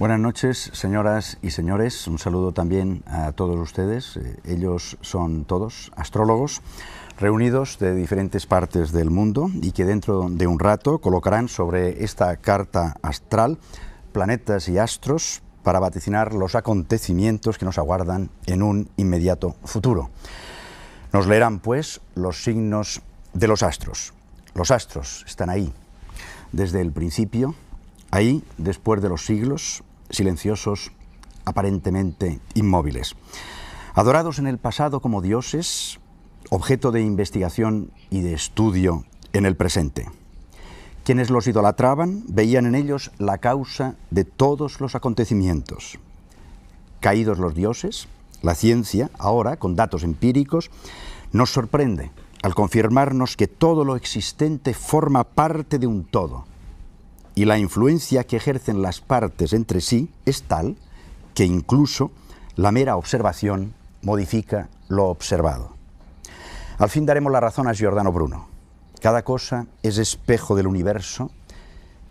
Buenas noches, señoras y señores. Un saludo también a todos ustedes. Ellos son todos astrólogos reunidos de diferentes partes del mundo y que dentro de un rato colocarán sobre esta carta astral planetas y astros para vaticinar los acontecimientos que nos aguardan en un inmediato futuro. Nos leerán, pues, los signos de los astros. Los astros están ahí, desde el principio, ahí, después de los siglos, silenciosos, aparentemente inmóviles. Adorados en el pasado como dioses, objeto de investigación y de estudio en el presente. Quienes los idolatraban veían en ellos la causa de todos los acontecimientos. Caídos los dioses, la ciencia, ahora, con datos empíricos, nos sorprende al confirmarnos que todo lo existente forma parte de un todo, y la influencia que ejercen las partes entre sí es tal que incluso la mera observación modifica lo observado. Al fin daremos la razón a Giordano Bruno. Cada cosa es espejo del universo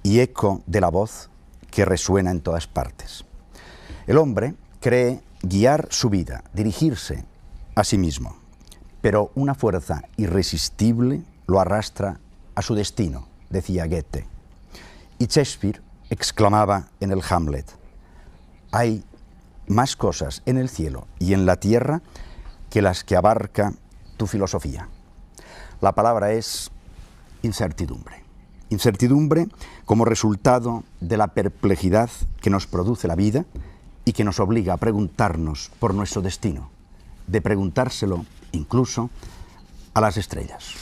y eco de la voz que resuena en todas partes. El hombre cree guiar su vida, dirigirse a sí mismo, pero una fuerza irresistible lo arrastra a su destino, decía Goethe. Y Shakespeare exclamaba en el Hamlet: hay más cosas en el cielo y en la tierra que las que abarca tu filosofía. La palabra es incertidumbre. Incertidumbre como resultado de la perplejidad que nos produce la vida y que nos obliga a preguntarnos por nuestro destino, de preguntárselo incluso a las estrellas.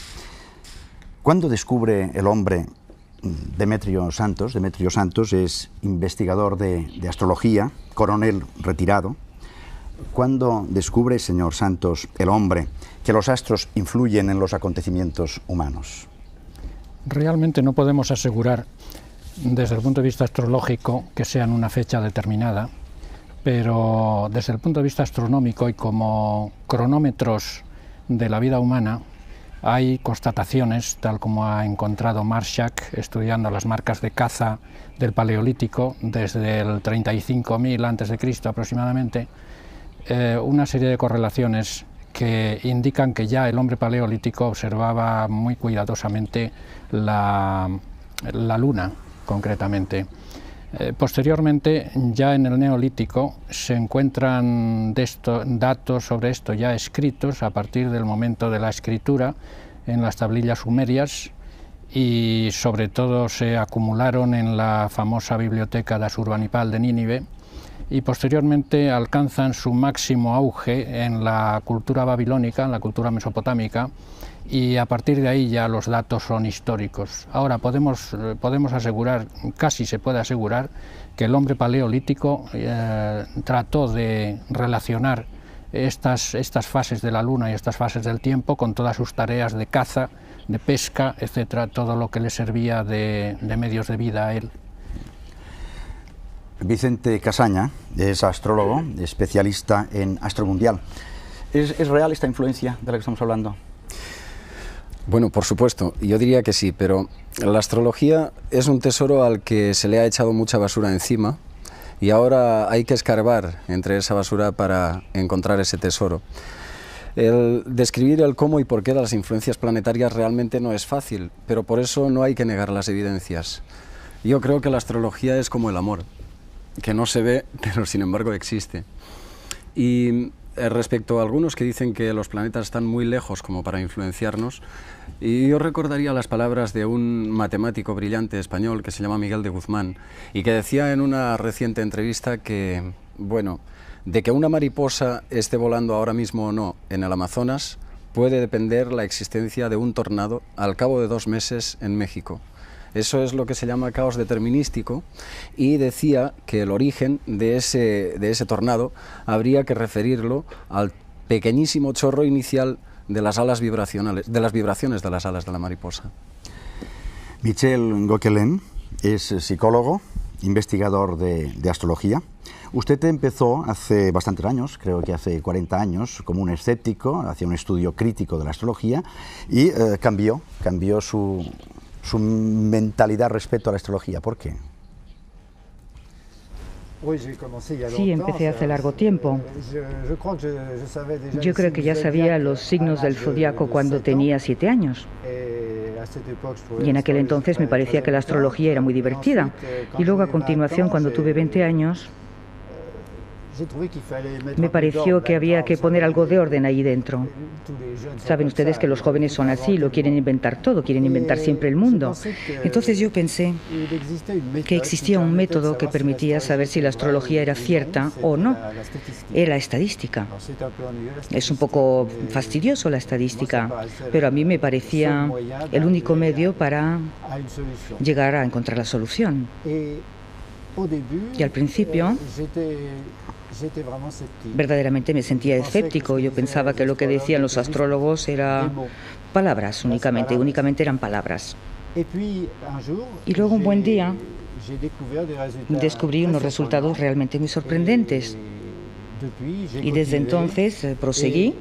¿Cuándo descubre el hombre Demetrio Santos? Demetrio Santos es investigador de astrología, coronel retirado. ¿Cuándo descubre, señor Santos, el hombre que los astros influyen en los acontecimientos humanos? Realmente no podemos asegurar desde el punto de vista astrológico que sean una fecha determinada, pero desde el punto de vista astronómico y como cronómetros de la vida humana, hay constataciones, tal como ha encontrado Marshak estudiando las marcas de caza del Paleolítico desde el 35.000 a.C. aproximadamente, una serie de correlaciones que indican que ya el hombre paleolítico observaba muy cuidadosamente la luna, concretamente. Posteriormente, ya en el Neolítico, se encuentran datos sobre esto ya escritos a partir del momento de la escritura en las tablillas sumerias, y sobre todo se acumularon en la famosa biblioteca de Asurbanipal de Nínive, y posteriormente alcanzan su máximo auge en la cultura babilónica, en la cultura mesopotámica, y a partir de ahí ya los datos son históricos. Ahora podemos asegurar, casi se puede asegurar, que el hombre paleolítico trató de relacionar estas fases de la luna y estas fases del tiempo con todas sus tareas de caza, de pesca, etcétera, todo lo que le servía de medios de vida a él. Vicente Casaña es astrólogo, especialista en astromundial. ¿Es real esta influencia de la que estamos hablando? Bueno, por supuesto, yo diría que sí, pero la astrología es un tesoro al que se le ha echado mucha basura encima y ahora hay que escarbar entre esa basura para encontrar ese tesoro. El describir el cómo y por qué de las influencias planetarias realmente no es fácil, pero por eso no hay que negar las evidencias. Yo creo que la astrología es como el amor, que no se ve, pero sin embargo existe. Y respecto a algunos que dicen que los planetas están muy lejos como para influenciarnos, y yo recordaría las palabras de un matemático brillante español que se llama Miguel de Guzmán y que decía en una reciente entrevista que, bueno, de que una mariposa esté volando ahora mismo o no en el Amazonas puede depender la existencia de un tornado al cabo de 2 meses en México. Eso es lo que se llama caos determinístico, y decía que el origen de ese tornado habría que referirlo al pequeñísimo chorro inicial de las alas vibracionales, de las vibraciones de las alas de la mariposa. Michel Gauquelin es psicólogo, investigador de astrología. Usted empezó hace bastantes años, creo que hace 40 años, como un escéptico, hacía un estudio crítico de la astrología y cambió su mentalidad respecto a la astrología. ¿Por qué? Sí, empecé hace largo tiempo. Yo creo que ya sabía los signos del zodiaco cuando tenía 7 años. Y en aquel entonces me parecía que la astrología era muy divertida. Y luego, a continuación, cuando tuve 20 años, me pareció que había que poner algo de orden ahí dentro. Saben ustedes que los jóvenes son así, lo quieren inventar todo, quieren inventar siempre el mundo. Entonces yo pensé que existía un método que permitía saber si la astrología era cierta o no. Era la estadística. Es un poco fastidioso la estadística, pero a mí me parecía el único medio para llegar a encontrar la solución. Y al principio verdaderamente me sentía escéptico. Yo pensaba que lo que decían los astrólogos eran palabras únicamente eran palabras. Y luego un buen día descubrí unos resultados realmente muy sorprendentes. Y desde entonces proseguí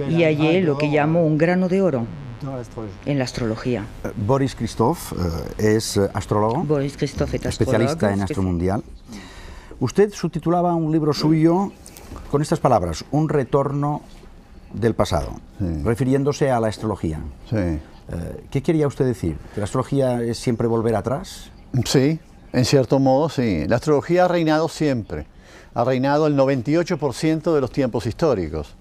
y hallé lo que llamo un grano de oro en la astrología. Boris Christoph es astrólogo, Boris Christoph es especialista en astro mundial. Usted subtitulaba un libro suyo con estas palabras: un retorno del pasado, refiriéndose a la astrología. ¿Qué quería usted decir? ¿Que la astrología es siempre volver atrás? Sí, en cierto modo sí. La astrología ha reinado siempre. Ha reinado el 98% de los tiempos históricos.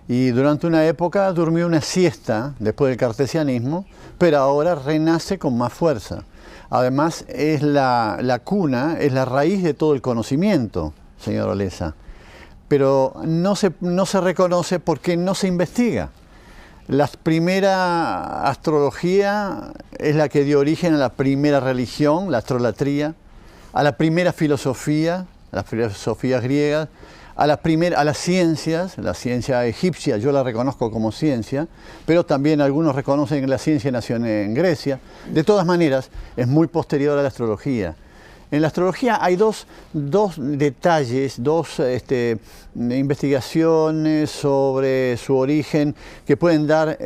Y durante una época durmió una siesta después del cartesianismo, pero ahora renace con más fuerza. Además, es la cuna, es la raíz de todo el conocimiento, señor Olesa. Pero no se reconoce porque no se investiga. La primera astrología es la que dio origen a la primera religión, la astrolatría, a la primera filosofía, las filosofías griegas, a las ciencias, la ciencia egipcia yo la reconozco como ciencia, pero también algunos reconocen que la ciencia nació en Grecia. De todas maneras, es muy posterior a la astrología. En la astrología hay dos detalles, dos investigaciones sobre su origen que pueden dar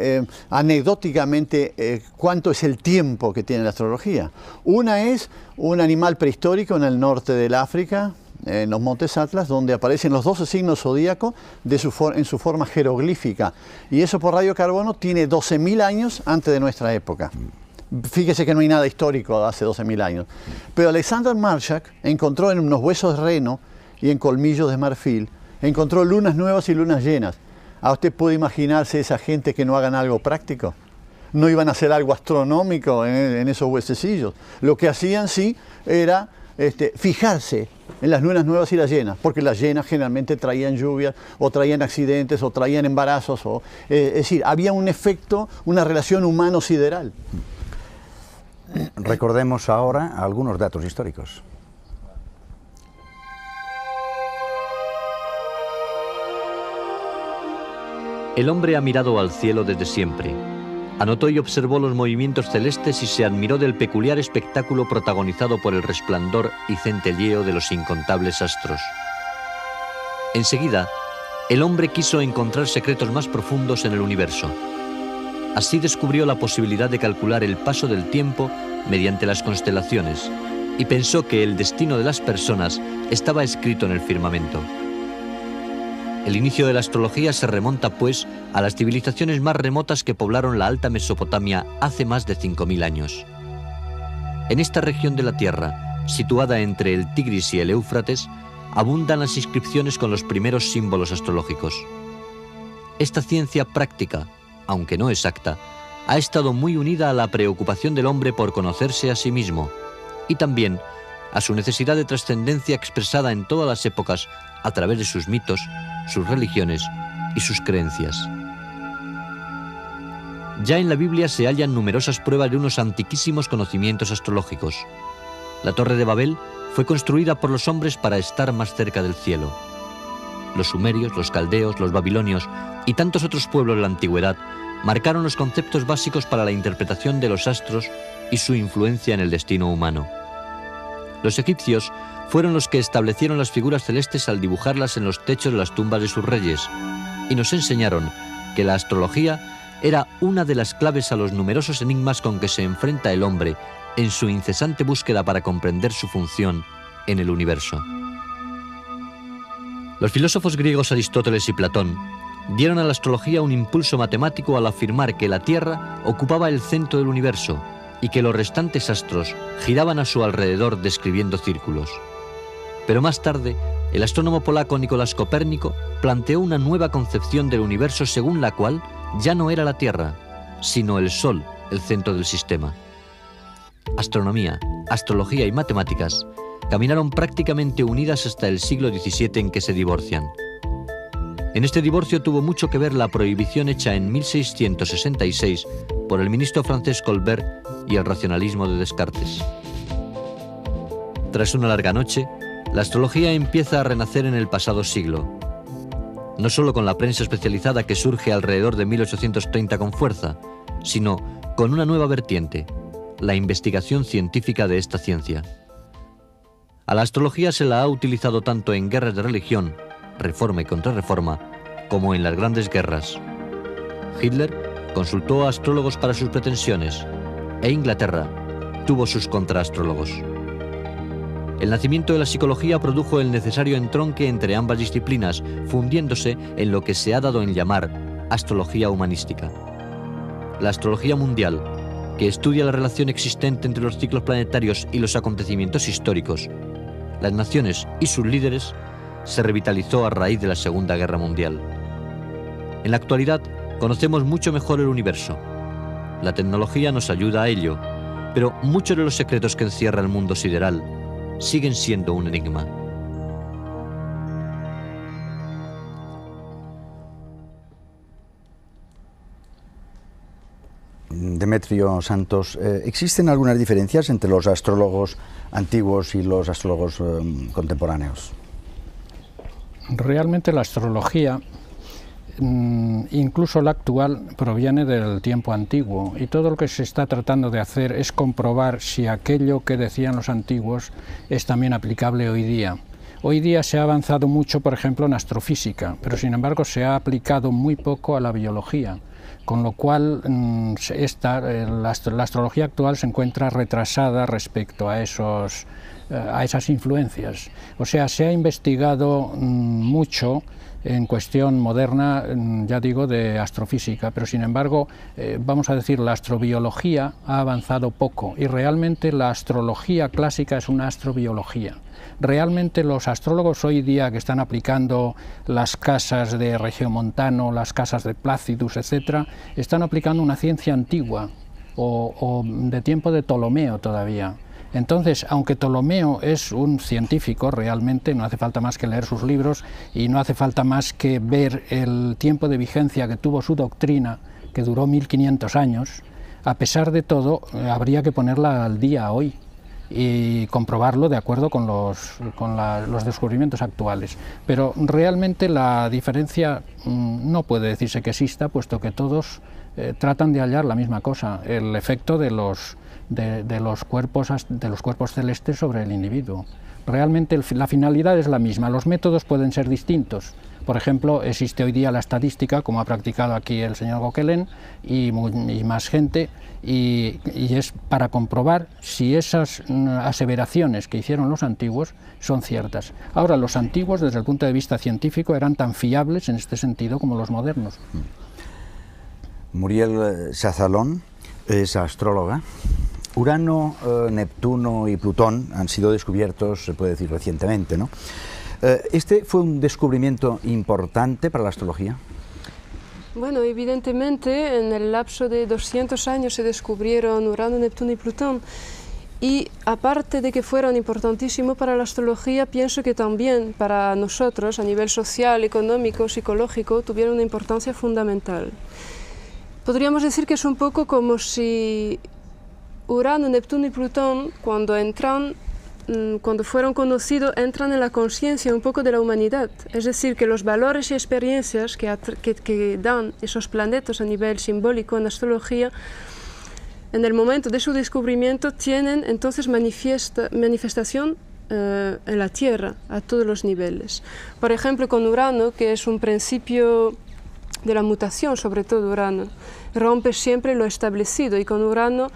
anecdóticamente cuánto es el tiempo que tiene la astrología. Una es un animal prehistórico en el norte del África, en los Montes Atlas, donde aparecen los 12 signos zodíacos en su forma jeroglífica. Y eso por radiocarbono tiene 12.000 años antes de nuestra época. Fíjese que no hay nada histórico de hace 12.000 años. Pero Alexander Marshak encontró en unos huesos de reno y en colmillos de marfil, encontró lunas nuevas y lunas llenas. ¿A usted puede imaginarse esa gente que no hagan algo práctico? No iban a hacer algo astronómico en esos huesecillos. Lo que hacían sí era fijarse en las lunas nuevas y las llenas, porque las llenas generalmente traían lluvias, o traían accidentes, o traían embarazos, es decir, había un efecto, una relación humano-sideral. Recordemos ahora algunos datos históricos. El hombre ha mirado al cielo desde siempre. Anotó y observó los movimientos celestes y se admiró del peculiar espectáculo protagonizado por el resplandor y centelleo de los incontables astros. Enseguida, el hombre quiso encontrar secretos más profundos en el universo. Así descubrió la posibilidad de calcular el paso del tiempo mediante las constelaciones y pensó que el destino de las personas estaba escrito en el firmamento. El inicio de la astrología se remonta, pues, a las civilizaciones más remotas que poblaron la Alta Mesopotamia hace más de 5.000 años. En esta región de la Tierra, situada entre el Tigris y el Éufrates, abundan las inscripciones con los primeros símbolos astrológicos. Esta ciencia práctica, aunque no exacta, ha estado muy unida a la preocupación del hombre por conocerse a sí mismo y también a su necesidad de trascendencia expresada en todas las épocas a través de sus mitos, sus religiones y sus creencias. Ya en la Biblia se hallan numerosas pruebas de unos antiquísimos conocimientos astrológicos. La Torre de Babel fue construida por los hombres para estar más cerca del cielo. Los sumerios, los caldeos, los babilonios y tantos otros pueblos de la antigüedad marcaron los conceptos básicos para la interpretación de los astros y su influencia en el destino humano. Los egipcios fueron los que establecieron las figuras celestes al dibujarlas en los techos de las tumbas de sus reyes y nos enseñaron que la astrología era una de las claves a los numerosos enigmas con que se enfrenta el hombre en su incesante búsqueda para comprender su función en el universo. Los filósofos griegos Aristóteles y Platón dieron a la astrología un impulso matemático al afirmar que la Tierra ocupaba el centro del universo y que los restantes astros giraban a su alrededor describiendo círculos. Pero más tarde, el astrónomo polaco Nicolás Copérnico planteó una nueva concepción del universo según la cual ya no era la Tierra, sino el Sol el centro del sistema. Astronomía, astrología y matemáticas caminaron prácticamente unidas hasta el siglo XVII, en que se divorcian. En este divorcio tuvo mucho que ver la prohibición hecha en 1666 por el ministro francés Colbert y el racionalismo de Descartes. Tras una larga noche, la astrología empieza a renacer en el pasado siglo, no solo con la prensa especializada que surge alrededor de 1830 con fuerza, sino con una nueva vertiente, la investigación científica de esta ciencia. A la astrología se la ha utilizado tanto en guerras de religión, reforma y contrarreforma, como en las grandes guerras. Hitler consultó a astrólogos para sus pretensiones, e Inglaterra tuvo sus contraastrólogos. El nacimiento de la psicología produjo el necesario entronque entre ambas disciplinas, fundiéndose en lo que se ha dado en llamar astrología humanística. La astrología mundial, que estudia la relación existente entre los ciclos planetarios y los acontecimientos históricos, las naciones y sus líderes, se revitalizó a raíz de la Segunda Guerra Mundial. En la actualidad conocemos mucho mejor el universo. La tecnología nos ayuda a ello, pero muchos de los secretos que encierra el mundo sideral siguen siendo un enigma. Demetrio Santos, ¿existen algunas diferencias entre los astrólogos antiguos y los astrólogos contemporáneos? Realmente la astrología, incluso la actual, proviene del tiempo antiguo, y todo lo que se está tratando de hacer es comprobar si aquello que decían los antiguos es también aplicable hoy día. Hoy día se ha avanzado mucho, por ejemplo, en astrofísica, pero sin embargo se ha aplicado muy poco a la biología, con lo cual la astrología actual se encuentra retrasada respecto a esas influencias. O sea, se ha investigado mucho en cuestión moderna, ya digo, de astrofísica, pero sin embargo, vamos a decir, la astrobiología ha avanzado poco, y realmente la astrología clásica es una astrobiología. Realmente los astrólogos hoy día que están aplicando las casas de Regiomontano, las casas de Placidus, etc., están aplicando una ciencia antigua o de tiempo de Ptolomeo todavía. Entonces, aunque Ptolomeo es un científico realmente, no hace falta más que leer sus libros y no hace falta más que ver el tiempo de vigencia que tuvo su doctrina, que duró 1500 años, a pesar de todo, habría que ponerla al día hoy y comprobarlo de acuerdo con los descubrimientos actuales. Pero realmente la diferencia no puede decirse que exista, puesto que todos tratan de hallar la misma cosa, el efecto de los cuerpos celestes sobre el individuo. Realmente la finalidad es la misma, los métodos pueden ser distintos. Por ejemplo, existe hoy día la estadística, como ha practicado aquí el señor Gauquelin y más gente, y es para comprobar si esas aseveraciones que hicieron los antiguos son ciertas. Ahora, los antiguos, desde el punto de vista científico, eran tan fiables en este sentido como los modernos. Muriel Chazalón es astróloga. Urano, Neptuno y Plutón han sido descubiertos, se puede decir, recientemente, ¿no? ¿Este fue un descubrimiento importante para la astrología? Bueno, evidentemente en el lapso de 200 años se descubrieron Urano, Neptuno y Plutón, y aparte de que fueron importantísimos para la astrología, pienso que también para nosotros a nivel social, económico, psicológico tuvieron una importancia fundamental. Podríamos decir que es un poco como si Urano, Neptuno y Plutón, cuando fueron conocidos, entran en la conciencia un poco de la humanidad. Es decir, que los valores y experiencias que dan esos planetas a nivel simbólico en astrología, en el momento de su descubrimiento, tienen entonces manifestación en la Tierra, a todos los niveles. Por ejemplo, con Urano, que es un principio de la mutación, sobre todo Urano, rompe siempre lo establecido, y con Urano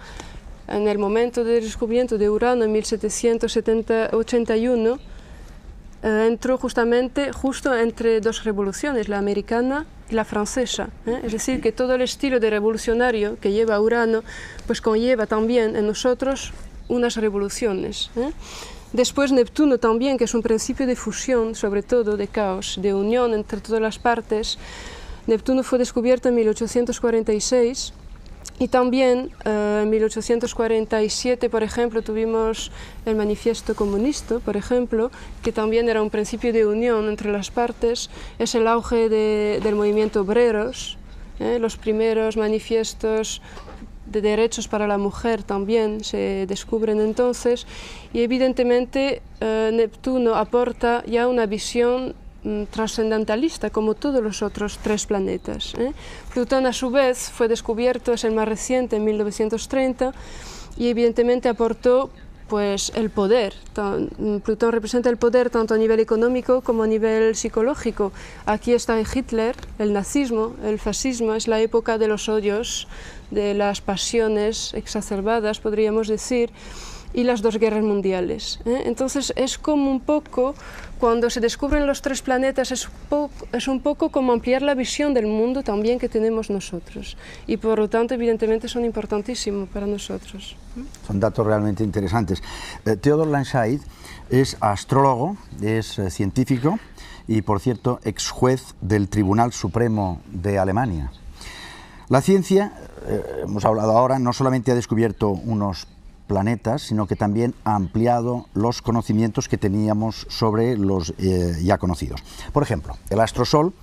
en el momento del descubrimiento de Urano en 1781, entró justo entre dos revoluciones, la americana y la francesa. Es decir, que todo el estilo de revolucionario que lleva Urano, pues conlleva también en nosotros unas revoluciones. Después Neptuno también, que es un principio de fusión, sobre todo de caos, de unión entre todas las partes. Neptuno fue descubierto en 1846. Y también en 1847, por ejemplo, tuvimos el Manifiesto Comunista, por ejemplo, que también era un principio de unión entre las partes. Es el auge del movimiento obreros, los primeros manifiestos de derechos para la mujer también se descubren entonces, y evidentemente Neptuno aporta ya una visión trascendentalista, como todos los otros tres planetas. Plutón, a su vez, fue descubierto, es el más reciente, en 1930, y evidentemente aportó pues, el poder. Plutón representa el poder tanto a nivel económico como a nivel psicológico. Aquí está Hitler, el nazismo, el fascismo, es la época de los odios, de las pasiones exacerbadas, podríamos decir, y las dos guerras mundiales. Entonces es como un poco, cuando se descubren los tres planetas, es un poco como ampliar la visión del mundo también que tenemos nosotros. Y por lo tanto, evidentemente, son importantísimos para nosotros. Son datos realmente interesantes. Theodor Landscheid es astrólogo, es científico y, por cierto, ex juez del Tribunal Supremo de Alemania. La ciencia, hemos hablado ahora, no solamente ha descubierto unos planetas, sino que también ha ampliado los conocimientos que teníamos sobre los ya conocidos. Por ejemplo, el astrosol,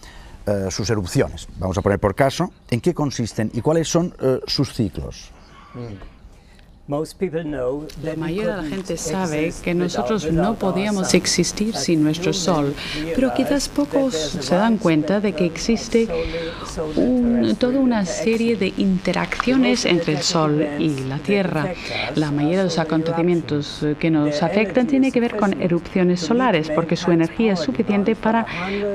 sus erupciones, vamos a poner por caso, ¿en qué consisten y cuáles son sus ciclos? La mayoría de la gente sabe que nosotros no podíamos existir sin nuestro Sol, pero quizás pocos se dan cuenta de que existe toda una serie de interacciones entre el Sol y la Tierra. La mayoría de los acontecimientos que nos afectan tiene que ver con erupciones solares, porque su energía es suficiente para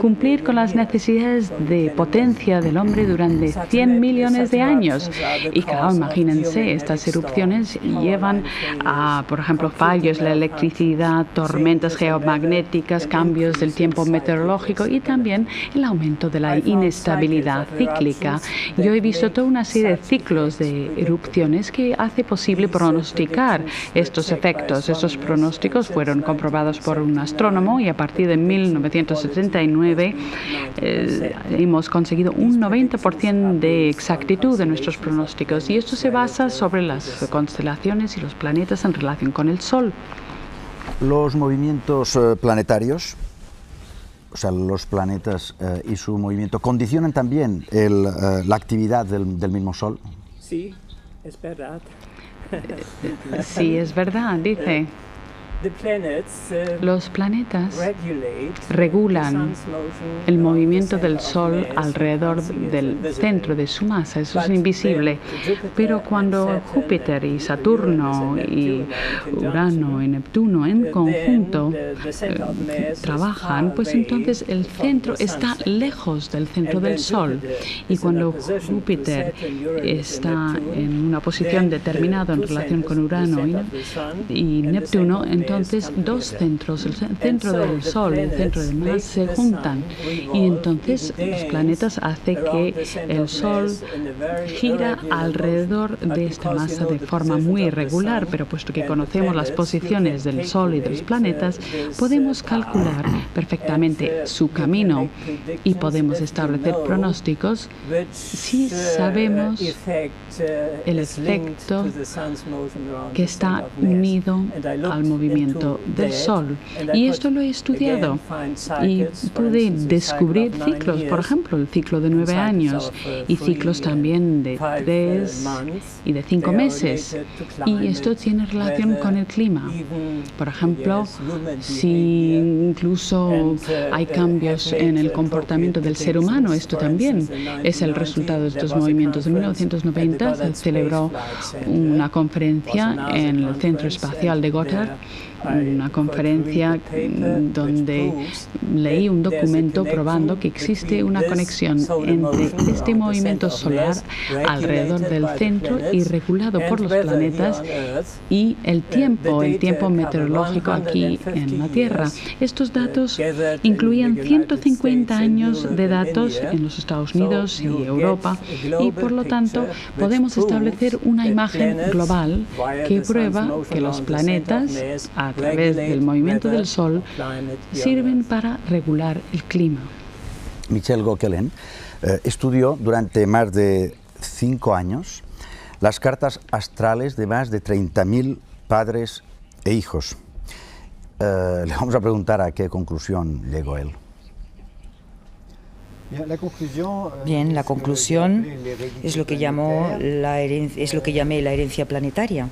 cumplir con las necesidades de potencia del hombre durante 100 millones de años. Y claro, imagínense, estas erupciones llevan a, por ejemplo, fallos en la electricidad, tormentas geomagnéticas, cambios del tiempo meteorológico y también el aumento de la inestabilidad cíclica. Yo he visto toda una serie de ciclos de erupciones que hace posible pronosticar estos efectos. Estos pronósticos fueron comprobados por un astrónomo y a partir de 1979 hemos conseguido un 90% de exactitud de nuestros pronósticos, y esto se basa sobre las constelaciones y los planetas en relación con el Sol. Los movimientos planetarios, o sea, los planetas y su movimiento, ¿condicionan también la actividad del mismo Sol? Sí, es verdad. Sí, es verdad, dice. Los planetas regulan el movimiento del Sol alrededor del centro de su masa. Eso es invisible. Pero cuando Júpiter y Saturno y Urano y Neptuno en conjunto trabajan, pues entonces el centro está lejos del centro del Sol. Y cuando Júpiter está en una posición determinada en relación con Urano y Neptuno, entonces dos centros, el centro del Sol y el centro del Mar, se juntan, y entonces los planetas hacen que el Sol gira alrededor de esta masa de forma muy irregular, pero puesto que conocemos las posiciones del Sol y de los planetas, podemos calcular perfectamente su camino y podemos establecer pronósticos si sabemos el efecto que está unido al movimiento del Sol. Y esto lo he estudiado y pude descubrir ciclos, por ejemplo, el ciclo de 9 años y ciclos también de 3 y de 5 meses. Y esto tiene relación con el clima. Por ejemplo, si incluso hay cambios en el comportamiento del ser humano, esto también es el resultado de estos movimientos. En 1990 se celebró una conferencia en el Centro Espacial de Goddard una conferencia donde leí un documento probando que existe una conexión entre este movimiento solar alrededor del centro y regulado por los planetas y el tiempo meteorológico aquí en la Tierra. Estos datos incluían 150 años de datos en los Estados Unidos y Europa y por lo tanto podemos establecer una imagen global que prueba que los planetas, a través del movimiento del Sol, sirven para regular el clima. Michel Gauquelin estudió durante más de 5 años las cartas astrales de más de 30.000 padres e hijos. Le vamos a preguntar a qué conclusión llegó él. Bien, la conclusión es lo que llamé la herencia planetaria,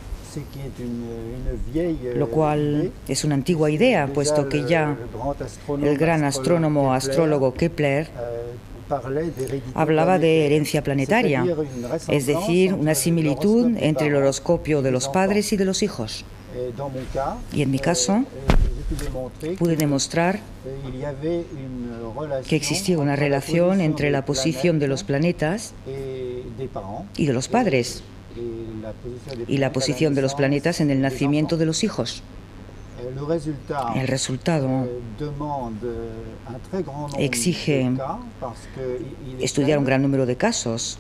lo cual es una antigua idea, puesto que ya el gran astrólogo Kepler hablaba de herencia planetaria, es decir, una similitud entre el horoscopio de los padres y de los hijos. Y en mi caso, pude demostrar que existía una relación entre la posición de los planetas y de los padres, y la posición de los planetas en el nacimiento de los hijos. El resultado exige estudiar un gran número de casos,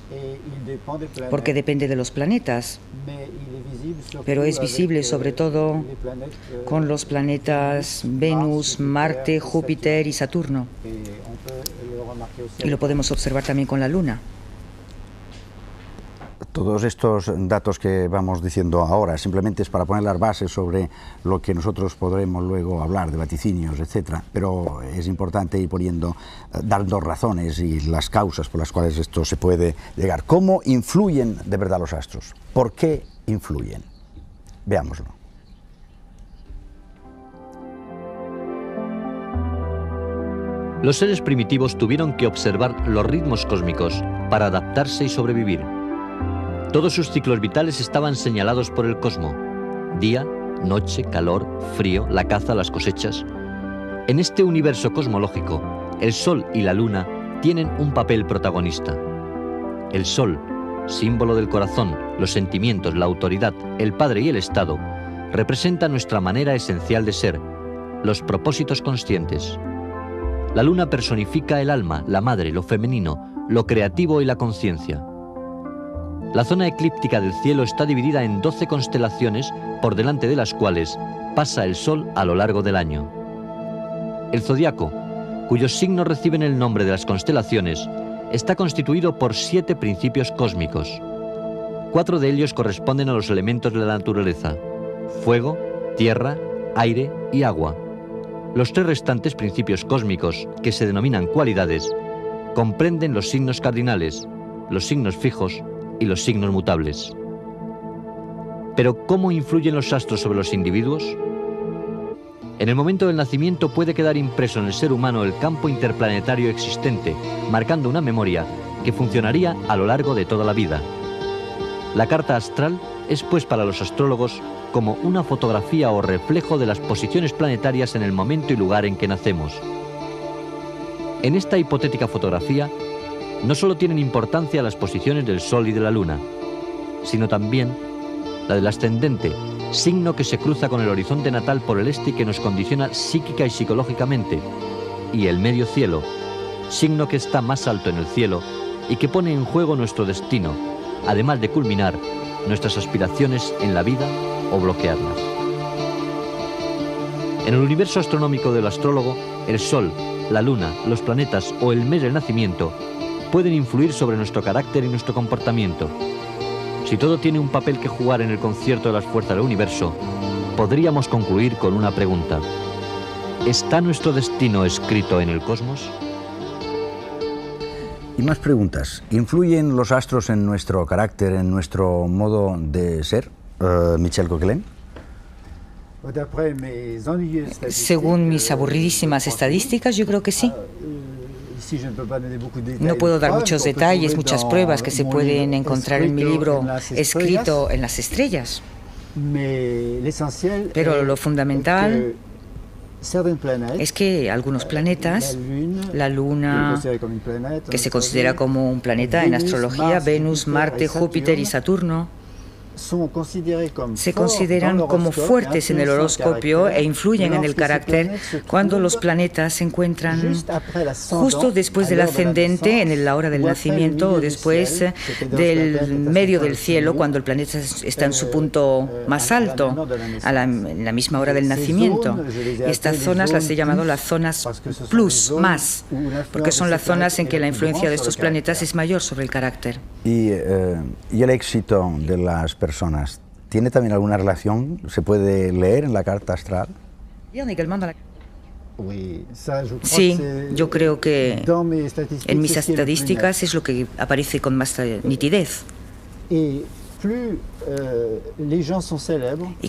porque depende de los planetas, pero es visible sobre todo con los planetas Venus, Marte, Júpiter y Saturno, y lo podemos observar también con la Luna. Todos estos datos que vamos diciendo ahora simplemente es para poner las bases sobre lo que nosotros podremos luego hablar de vaticinios, etcétera, pero es importante ir dando razones y las causas por las cuales esto se puede llegar. ¿Cómo influyen de verdad los astros? ¿Por qué influyen? Veámoslo. Los seres primitivos tuvieron que observar los ritmos cósmicos para adaptarse y sobrevivir. Todos sus ciclos vitales estaban señalados por el cosmos: día, noche, calor, frío, la caza, las cosechas. En este universo cosmológico, el Sol y la Luna tienen un papel protagonista. El Sol, símbolo del corazón, los sentimientos, la autoridad, el Padre y el Estado, representa nuestra manera esencial de ser, los propósitos conscientes. La Luna personifica el alma, la madre, lo femenino, lo creativo y la conciencia. La zona eclíptica del cielo está dividida en 12 constelaciones, por delante de las cuales pasa el Sol a lo largo del año. El zodiaco, cuyos signos reciben el nombre de las constelaciones, está constituido por 7 principios cósmicos. 4 de ellos corresponden a los elementos de la naturaleza: fuego, tierra, aire y agua. Los 3 restantes principios cósmicos, que se denominan cualidades, comprenden los signos cardinales, los signos fijos y los signos mutables. Pero, ¿cómo influyen los astros sobre los individuos? En el momento del nacimiento puede quedar impreso en el ser humano el campo interplanetario existente, marcando una memoria que funcionaría a lo largo de toda la vida. La carta astral es, pues, para los astrólogos como una fotografía o reflejo de las posiciones planetarias en el momento y lugar en que nacemos. En esta hipotética fotografía, no solo tienen importancia las posiciones del Sol y de la Luna, sino también la del ascendente, signo que se cruza con el horizonte natal por el este y que nos condiciona psíquica y psicológicamente, y el medio cielo, signo que está más alto en el cielo y que pone en juego nuestro destino, además de culminar nuestras aspiraciones en la vida o bloquearlas. En el universo astronómico del astrólogo, el Sol, la Luna, los planetas o el mes del nacimiento pueden influir sobre nuestro carácter y nuestro comportamiento. Si todo tiene un papel que jugar en el concierto de las fuerzas del universo, podríamos concluir con una pregunta: ¿está nuestro destino escrito en el cosmos? Y más preguntas. ¿Influyen los astros en nuestro carácter, en nuestro modo de ser? Michel Gauquelin. Según mis aburridísimas estadísticas, yo creo que sí. No puedo dar muchos detalles, muchas pruebas que se pueden encontrar en mi libro Escrito en las estrellas. Pero lo fundamental es que algunos planetas, la Luna, que se considera como un planeta en astrología, Venus, Marte, Júpiter y Saturno, se consideran como fuertes en el horoscopio e influyen en el carácter cuando los planetas se encuentran justo después del ascendente, en la hora del nacimiento, o después del medio del cielo, cuando el planeta está en su punto más alto, en la misma hora del nacimiento. Estas zonas las he llamado las zonas plus, más, porque son las zonas en que la influencia de estos planetas es mayor sobre el carácter. ¿Y el éxito de las personas tiene también alguna relación? ¿Se puede leer en la carta astral? Sí, yo creo que en mis estadísticas es lo que aparece con más nitidez. Y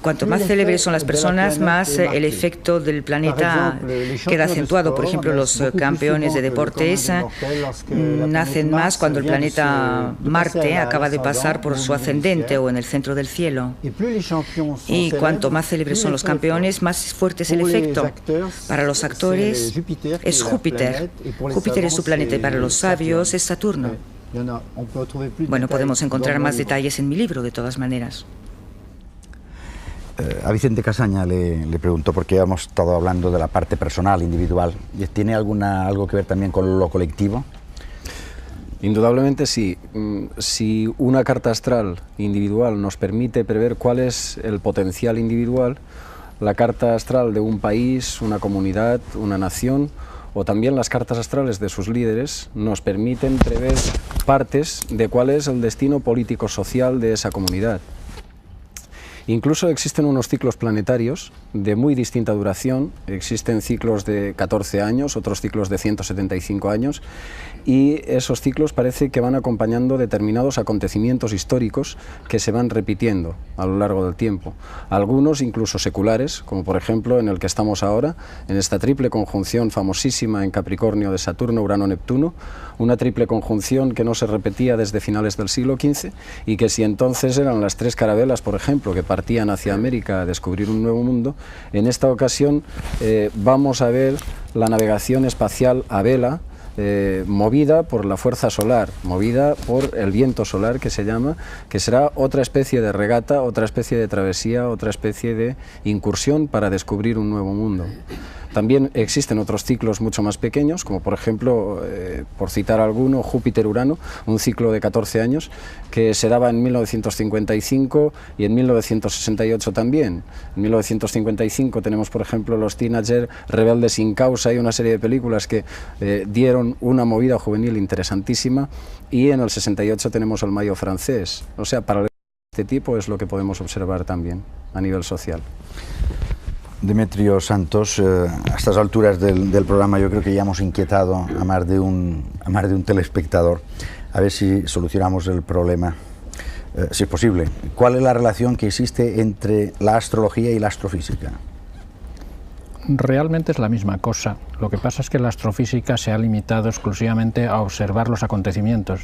cuanto más célebres son las personas, más el efecto del planeta queda acentuado. Por ejemplo, los campeones de deportes nacen más cuando el planeta Marte acaba de pasar por su ascendente o en el centro del cielo. Y cuanto más célebres son los campeones, más fuerte es el efecto. Para los actores es Júpiter. Júpiter es su planeta, y para los sabios es Saturno. Bueno, podemos encontrar más detalles en mi libro, de todas maneras. A Vicente Casaña le pregunto, porque hemos estado hablando de la parte personal, individual. ¿Tiene algo que ver también con lo colectivo? Indudablemente sí. Si una carta astral individual nos permite prever cuál es el potencial individual, la carta astral de un país, una comunidad, una nación, o también las cartas astrales de sus líderes, nos permiten prever partes de cuál es el destino político-social de esa comunidad. Incluso existen unos ciclos planetarios de muy distinta duración. Existen ciclos de 14 años, otros ciclos de 175 años, y esos ciclos parece que van acompañando determinados acontecimientos históricos que se van repitiendo a lo largo del tiempo. Algunos incluso seculares, como por ejemplo en el que estamos ahora, en esta triple conjunción famosísima en Capricornio de Saturno, Urano, Neptuno, una triple conjunción que no se repetía desde finales del siglo XV, y que si entonces eran las tres carabelas, por ejemplo, que partían hacia América a descubrir un nuevo mundo, en esta ocasión vamos a ver la navegación espacial a vela, movida por la fuerza solar, movida por el viento solar, que se llama, que será otra especie de regata, otra especie de travesía, otra especie de incursión para descubrir un nuevo mundo. También existen otros ciclos mucho más pequeños, como por ejemplo, por citar alguno, Júpiter-Urano, un ciclo de 14 años, que se daba en 1955 y en 1968 también. En 1955 tenemos, por ejemplo, Los Teenagers, Rebeldes sin causa, y una serie de películas que dieron una movida juvenil interesantísima, y en el 68 tenemos el Mayo francés. O sea, paralelo de este tipo es lo que podemos observar también a nivel social. Demetrio Santos, a estas alturas del programa yo creo que ya hemos inquietado a más de un telespectador. A ver si solucionamos el problema, si es posible. ¿Cuál es la relación que existe entre la astrología y la astrofísica? Realmente es la misma cosa. Lo que pasa es que la astrofísica se ha limitado exclusivamente a observar los acontecimientos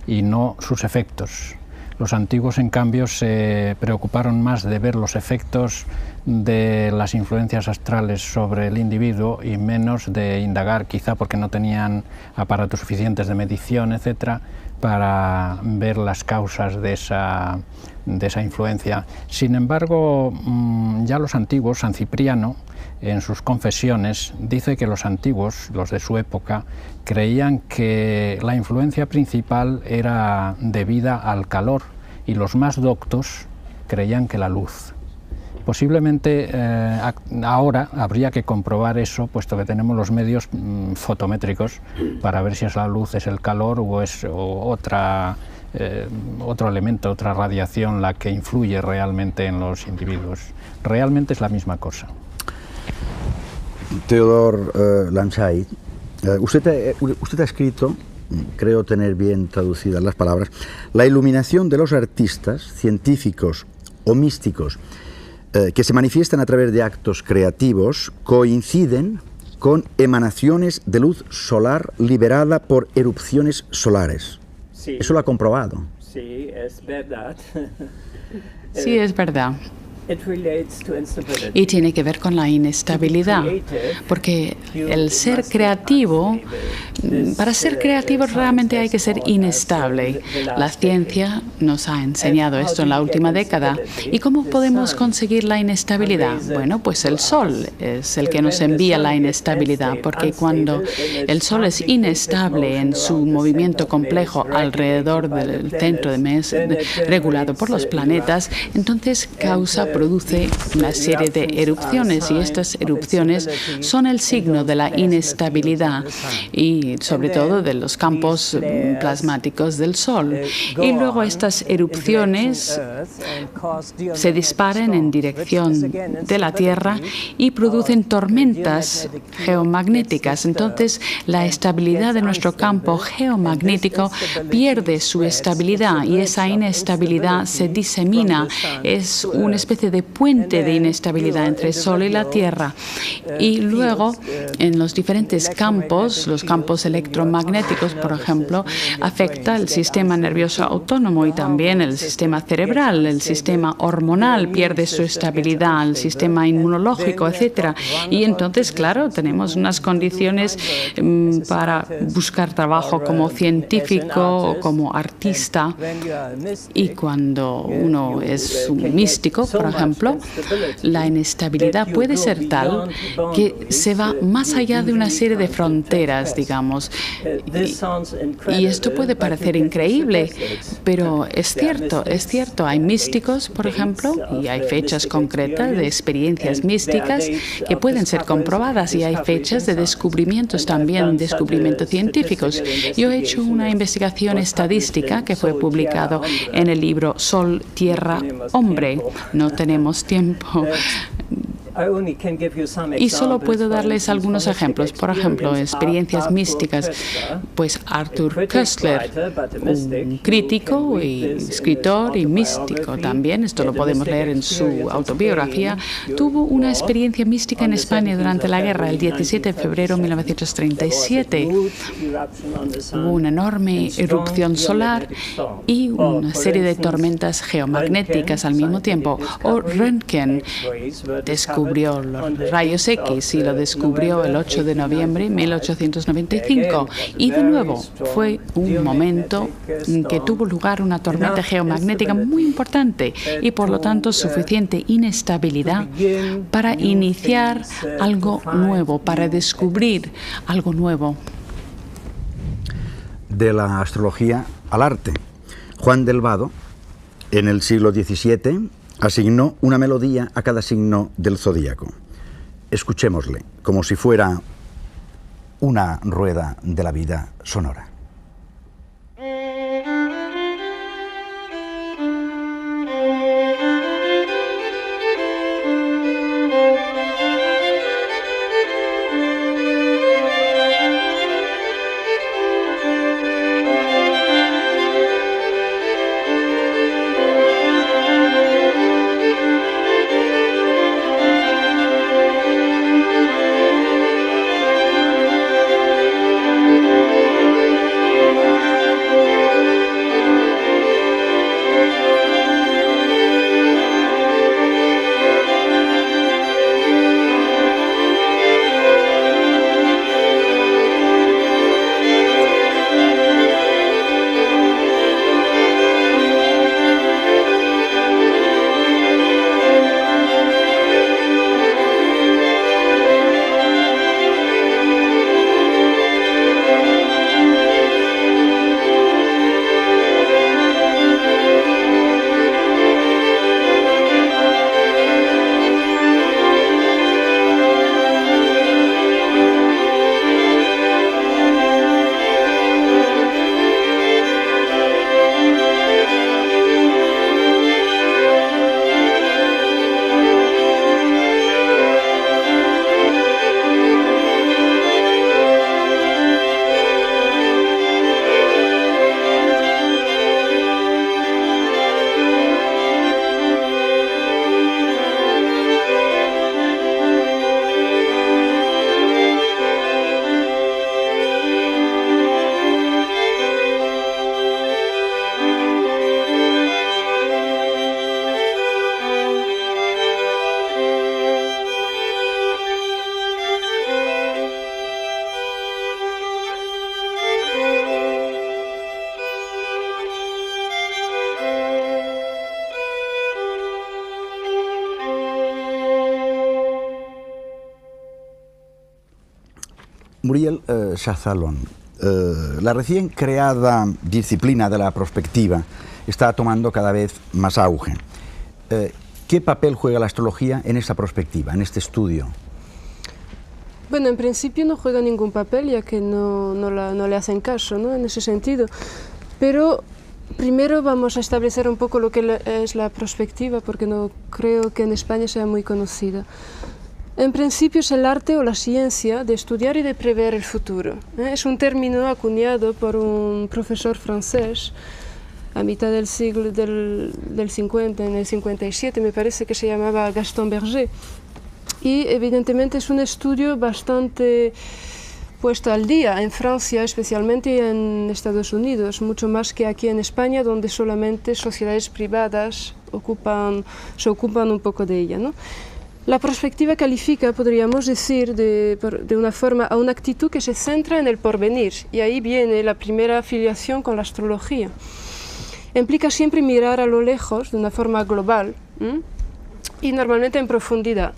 y no sus efectos. Los antiguos, en cambio, se preocuparon más de ver los efectos de las influencias astrales sobre el individuo y menos de indagar, quizá porque no tenían aparatos suficientes de medición, etcétera, para ver las causas de esa influencia. Sin embargo, ya los antiguos, San Cipriano, en sus confesiones, dice que los antiguos, los de su época, creían que la influencia principal era debida al calor y los más doctos creían que la luz. Posiblemente ahora habría que comprobar eso, puesto que tenemos los medios fotométricos para ver si es la luz, es el calor o es otro elemento, otra radiación la que influye realmente en los individuos. Realmente es la misma cosa. Teodor Lansay, usted ha escrito, creo tener bien traducidas las palabras, la iluminación de los artistas, científicos o místicos que se manifiestan a través de actos creativos coinciden con emanaciones de luz solar liberada por erupciones solares. Sí. ¿Eso lo ha comprobado? Sí, es verdad. Sí, es verdad. Y tiene que ver con la inestabilidad, porque el ser creativo, para ser creativo realmente hay que ser inestable. La ciencia nos ha enseñado esto en la última década. ¿Y cómo podemos conseguir la inestabilidad? Bueno, pues el Sol es el que nos envía la inestabilidad, porque cuando el Sol es inestable en su movimiento complejo alrededor del centro de mes regulado por los planetas, entonces produce una serie de erupciones, y estas erupciones son el signo de la inestabilidad y sobre todo de los campos plasmáticos del Sol. Y luego estas erupciones se disparan en dirección de la Tierra y producen tormentas geomagnéticas. Entonces, la estabilidad de nuestro campo geomagnético pierde su estabilidad y esa inestabilidad se disemina. Es una especie de puente de inestabilidad entre el Sol y la Tierra. Y luego, en los diferentes campos, los campos electromagnéticos, por ejemplo, afecta el sistema nervioso autónomo y también el sistema cerebral, el sistema hormonal pierde su estabilidad, el sistema inmunológico, etc. Y entonces, claro, tenemos unas condiciones para buscar trabajo como científico o como artista. Y cuando uno es un místico, por ejemplo, la inestabilidad puede ser tal que se va más allá de una serie de fronteras, digamos. Y esto puede parecer increíble, pero es cierto. Hay místicos, por ejemplo, y hay fechas concretas de experiencias místicas que pueden ser comprobadas, y hay fechas de descubrimientos también, descubrimientos científicos. Yo he hecho una investigación estadística que fue publicado en el libro Sol, Tierra, Hombre. No tenemos tiempo. Y solo puedo darles algunos ejemplos. Por ejemplo, experiencias místicas. Pues Arthur Koestler, un crítico y escritor y místico también, esto lo podemos leer en su autobiografía, tuvo una experiencia mística en España durante la guerra, el 17 de febrero de 1937. Hubo una enorme erupción solar y una serie de tormentas geomagnéticas al mismo tiempo. O Röntgen descubrió los rayos X y lo descubrió el 8 de noviembre de 1895. Y de nuevo fue un momento en que tuvo lugar una tormenta geomagnética muy importante y por lo tanto suficiente inestabilidad para iniciar algo nuevo, para descubrir algo nuevo. De la astrología al arte. Juan del Vado, en el siglo XVII, asignó una melodía a cada signo del zodíaco. Escuchémosle, como si fuera una rueda de la vida sonora. Muriel Chazalón, la recién creada disciplina de la prospectiva está tomando cada vez más auge. ¿Qué papel juega la astrología en esta perspectiva, en este estudio? Bueno, en principio no juega ningún papel, ya que no le hacen caso, ¿no?, en ese sentido. Pero primero vamos a establecer un poco lo que es la perspectiva, porque no creo que en España sea muy conocida. En principio es el arte o la ciencia de estudiar y de prever el futuro. Es un término acuñado por un profesor francés a mitad del siglo del 50, en el 57, me parece que se llamaba Gaston Berger. Y evidentemente es un estudio bastante puesto al día en Francia, especialmente, y en Estados Unidos, mucho más que aquí en España, donde solamente sociedades privadas se ocupan un poco de ella, ¿no? La perspectiva califica, podríamos decir, de una forma a una actitud que se centra en el porvenir, y ahí viene la primera afiliación con la astrología. Implica siempre mirar a lo lejos, de una forma global, y normalmente en profundidad.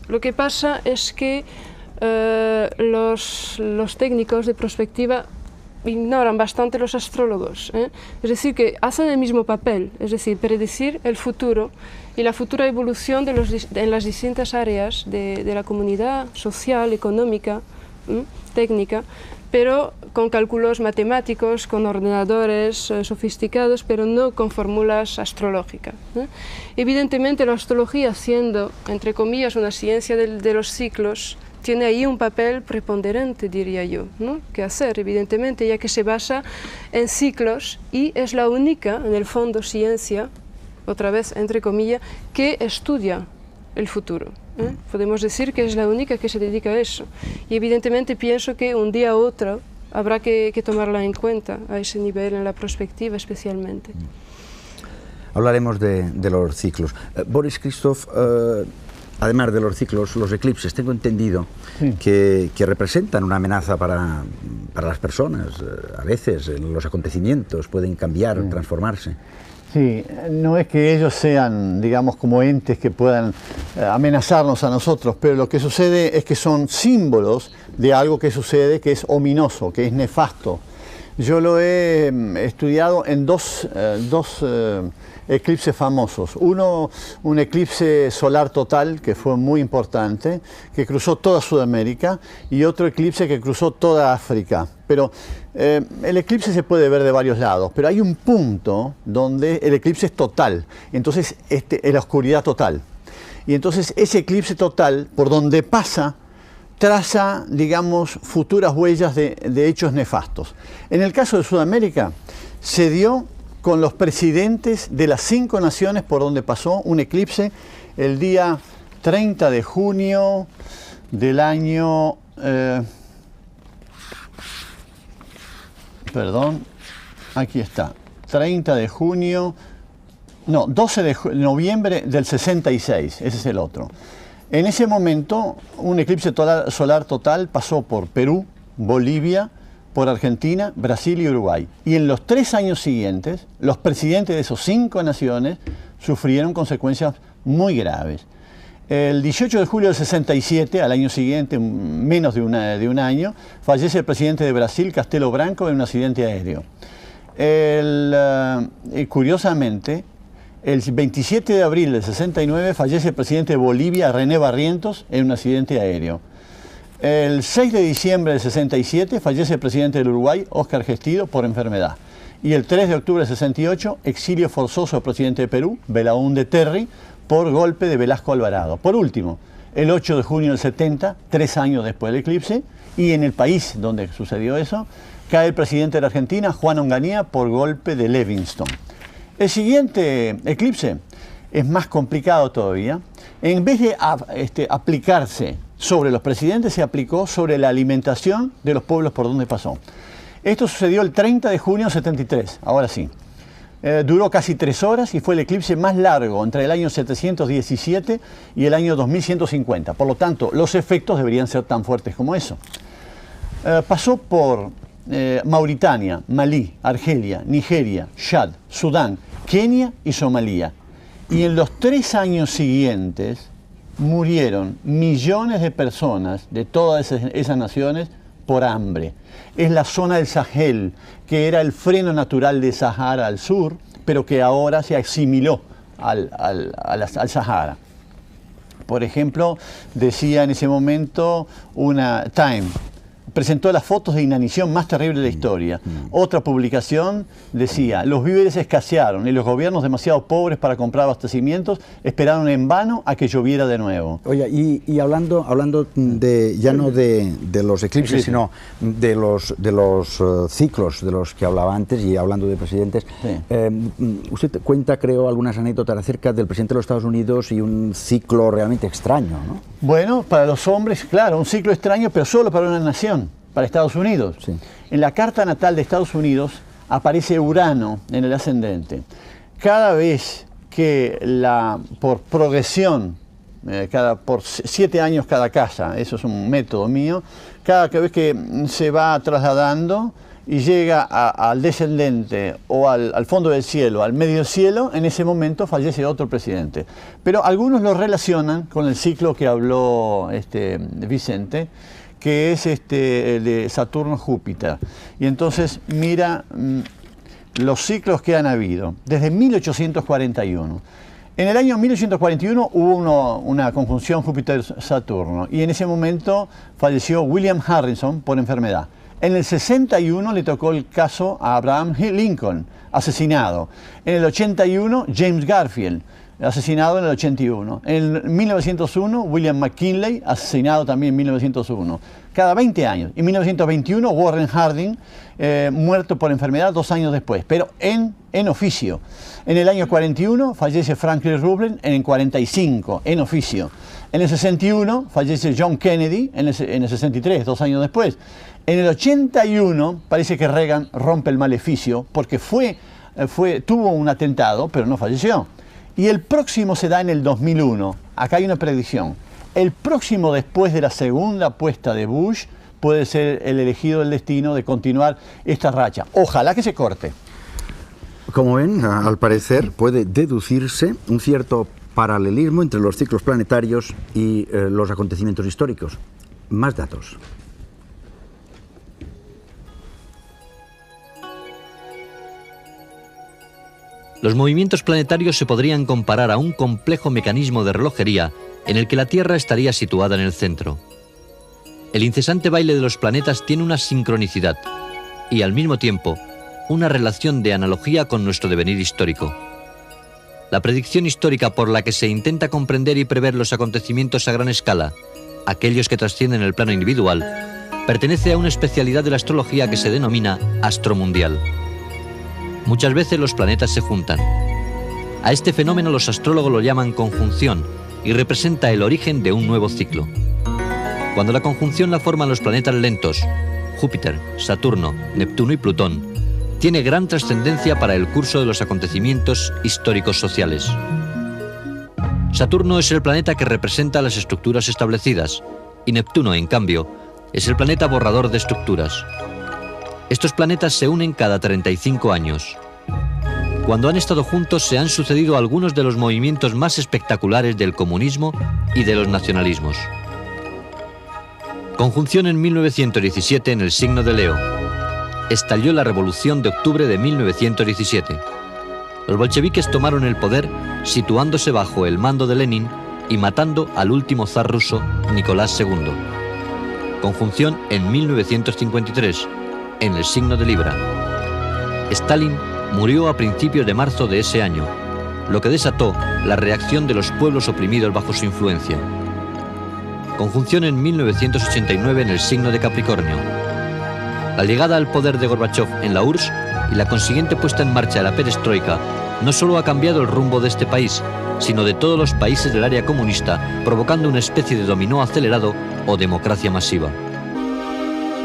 Lo que pasa es que los técnicos de perspectiva ignoran bastante los astrólogos, es decir, que hacen el mismo papel, es decir, predecir el futuro y la futura evolución en las distintas áreas de la comunidad social, económica, técnica, pero con cálculos matemáticos, con ordenadores sofisticados, pero no con fórmulas astrológicas. Evidentemente la astrología, siendo, entre comillas, una ciencia de los ciclos, tiene ahí un papel preponderante, diría yo, ¿no?, que hacer, evidentemente, ya que se basa en ciclos y es la única, en el fondo, ciencia, otra vez entre comillas, que estudia el futuro. Podemos decir que es la única que se dedica a eso. Y evidentemente pienso que un día u otro habrá que tomarla en cuenta a ese nivel, en la perspectiva especialmente. Hablaremos de los ciclos. Boris Christoph, además de los ciclos, los eclipses, tengo entendido que representan una amenaza para las personas. A veces los acontecimientos pueden cambiar, transformarse. Sí, no es que ellos sean, digamos, como entes que puedan amenazarnos a nosotros, pero lo que sucede es que son símbolos de algo que sucede, que es ominoso, que es nefasto. Yo lo he estudiado en dos eclipses famosos. Uno, un eclipse solar total, que fue muy importante, que cruzó toda Sudamérica, y otro eclipse que cruzó toda África. Pero el eclipse se puede ver de varios lados, pero hay un punto donde el eclipse es total, entonces es la oscuridad total. Y entonces ese eclipse total, por donde pasa, traza, digamos, futuras huellas de hechos nefastos. En el caso de Sudamérica, se dio con los presidentes de las 5 naciones por donde pasó un eclipse el día 30 de junio del año... perdón, aquí está, 30 de junio, no, 12 de noviembre del 66, ese es el otro. En ese momento, un eclipse solar total pasó por Perú, Bolivia, por Argentina, Brasil y Uruguay. Y en los 3 años siguientes, los presidentes de esas 5 naciones sufrieron consecuencias muy graves. El 18 de julio del 67, al año siguiente, menos de un año, fallece el presidente de Brasil, Castelo Branco, en un accidente aéreo. Curiosamente, el 27 de abril del 69 fallece el presidente de Bolivia, René Barrientos, en un accidente aéreo. El 6 de diciembre del 67 fallece el presidente del Uruguay, Óscar Gestido, por enfermedad. Y el 3 de octubre del 68, exilio forzoso del presidente de Perú, Belaúnde Terry, por golpe de Velasco Alvarado. Por último, el 8 de junio del 70, 3 años después del eclipse, y en el país donde sucedió eso, cae el presidente de la Argentina, Juan Onganía, por golpe de Livingston. El siguiente eclipse es más complicado todavía. En vez de aplicarse sobre los presidentes, se aplicó sobre la alimentación de los pueblos por donde pasó. Esto sucedió el 30 de junio del 73, ahora sí. Duró casi 3 horas y fue el eclipse más largo entre el año 717 y el año 2150. Por lo tanto, los efectos deberían ser tan fuertes como eso. Pasó por Mauritania, Malí, Argelia, Nigeria, Chad, Sudán, Kenia y Somalia. Y en los 3 años siguientes murieron millones de personas de todas esas naciones por hambre. Es la zona del Sahel, que era el freno natural de Sahara al sur, pero que ahora se asimiló al Sahara. Por ejemplo, decía en ese momento una Time, presentó las fotos de inanición más terrible de la historia. Otra publicación decía, los víveres escasearon y los gobiernos demasiado pobres para comprar abastecimientos esperaron en vano a que lloviera de nuevo. Oye, y hablando de, ya no de los eclipses, sino de los ciclos de los que hablaba antes, y hablando de presidentes, usted cuenta, creo, algunas anécdotas acerca del presidente de los Estados Unidos y un ciclo realmente extraño, ¿no? Bueno, para los hombres, claro, un ciclo extraño, pero solo para una nación, para Estados Unidos. Sí. En la carta natal de Estados Unidos aparece Urano en el ascendente. Cada vez que por progresión, por 7 años cada casa, eso es un método mío, cada vez que se va trasladando y llega al descendente o al fondo del cielo, al medio cielo, en ese momento fallece otro presidente. Pero algunos lo relacionan con el ciclo que habló Vicente, que es el de Saturno-Júpiter. Y entonces mira los ciclos que han habido desde 1841. En el año 1841 hubo una conjunción Júpiter-Saturno y en ese momento falleció William Harrison por enfermedad. En el 61 le tocó el caso a Abraham Lincoln, asesinado. En el 81, James Garfield, asesinado en el 81. En 1901, William McKinley, asesinado también en 1901. Cada 20 años. En 1921, Warren Harding, muerto por enfermedad 2 años después, pero en oficio. En el año 41 fallece Franklin Roosevelt, en el 45, en oficio. En el 61 fallece John Kennedy, en el 63, 2 años después. En el 81 parece que Reagan rompe el maleficio porque tuvo un atentado, pero no falleció. Y el próximo se da en el 2001. Acá hay una predicción. El próximo, después de la segunda apuesta de Bush, puede ser el elegido del destino de continuar esta racha. Ojalá que se corte. Como ven, al parecer puede deducirse un cierto paralelismo entre los ciclos planetarios y los acontecimientos históricos. Más datos. Los movimientos planetarios se podrían comparar a un complejo mecanismo de relojería en el que la Tierra estaría situada en el centro. El incesante baile de los planetas tiene una sincronicidad y, al mismo tiempo, una relación de analogía con nuestro devenir histórico. La predicción histórica por la que se intenta comprender y prever los acontecimientos a gran escala, aquellos que trascienden el plano individual, pertenece a una especialidad de la astrología que se denomina astromundial. Muchas veces los planetas se juntan. A este fenómeno los astrólogos lo llaman conjunción y representa el origen de un nuevo ciclo. Cuando la conjunción la forman los planetas lentos, Júpiter, Saturno, Neptuno y Plutón, tiene gran trascendencia para el curso de los acontecimientos históricos sociales. Saturno es el planeta que representa las estructuras establecidas y Neptuno, en cambio, es el planeta borrador de estructuras. Estos planetas se unen cada 35 años. Cuando han estado juntos se han sucedido algunos de los movimientos más espectaculares del comunismo y de los nacionalismos. Conjunción en 1917 en el signo de Leo. Estalló la Revolución de Octubre de 1917. Los bolcheviques tomaron el poder situándose bajo el mando de Lenin y matando al último zar ruso, Nicolás II. Conjunción en 1953, en el signo de Libra. Stalin murió a principios de marzo de ese año, lo que desató la reacción de los pueblos oprimidos bajo su influencia. Conjunción en 1989 en el signo de Capricornio. La llegada al poder de Gorbachev en la URSS y la consiguiente puesta en marcha de la perestroika no solo ha cambiado el rumbo de este país, sino de todos los países del área comunista, provocando una especie de dominó acelerado o democracia masiva.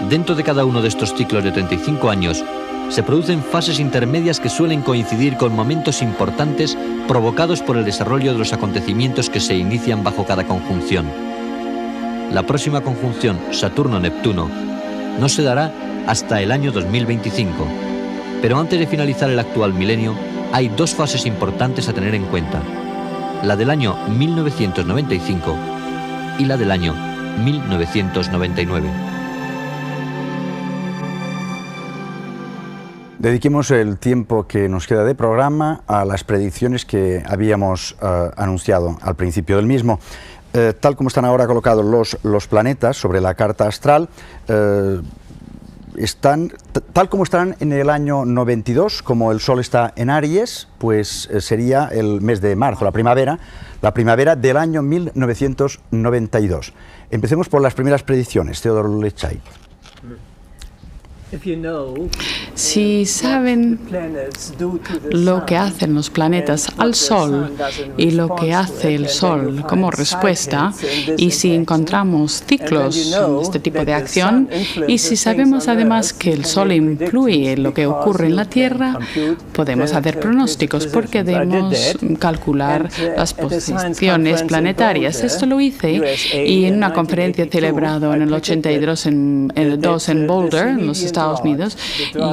Dentro de cada uno de estos ciclos de 35 años, se producen fases intermedias que suelen coincidir con momentos importantes provocados por el desarrollo de los acontecimientos que se inician bajo cada conjunción. La próxima conjunción Saturno-Neptuno no se dará hasta el año 2025, pero antes de finalizar el actual milenio hay 2 fases importantes a tener en cuenta, la del año 1995 y la del año 1999. Dediquemos el tiempo que nos queda de programa a las predicciones que habíamos anunciado al principio del mismo. Tal como están ahora colocados los planetas sobre la carta astral, tal como están en el año 92, como el Sol está en Aries, pues sería el mes de marzo, la primavera del año 1992. Empecemos por las primeras predicciones, Theodor Lechay. Si saben lo que hacen los planetas al Sol y lo que hace el Sol como respuesta, y si encontramos ciclos en este tipo de acción, y si sabemos además que el Sol influye en lo que ocurre en la Tierra, podemos hacer pronósticos porque debemos calcular las posiciones planetarias. Esto lo hice y en una conferencia celebrada en el 82 en Boulder, en los Estados Unidos,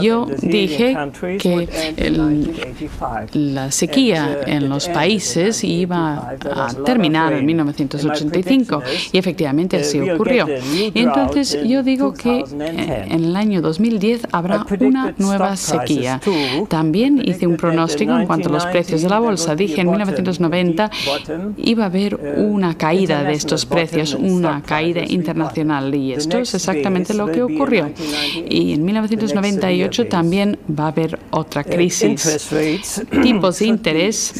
yo dije que la sequía en los países iba a terminar en 1985 y efectivamente así ocurrió. Entonces yo digo que en el año 2010 habrá una nueva sequía. También hice un pronóstico en cuanto a los precios de la bolsa. Dije en 1990 iba a haber una caída de estos precios, una caída internacional, y esto es exactamente lo que ocurrió. Y en 1998 también va a haber otra crisis. Tipos de interés,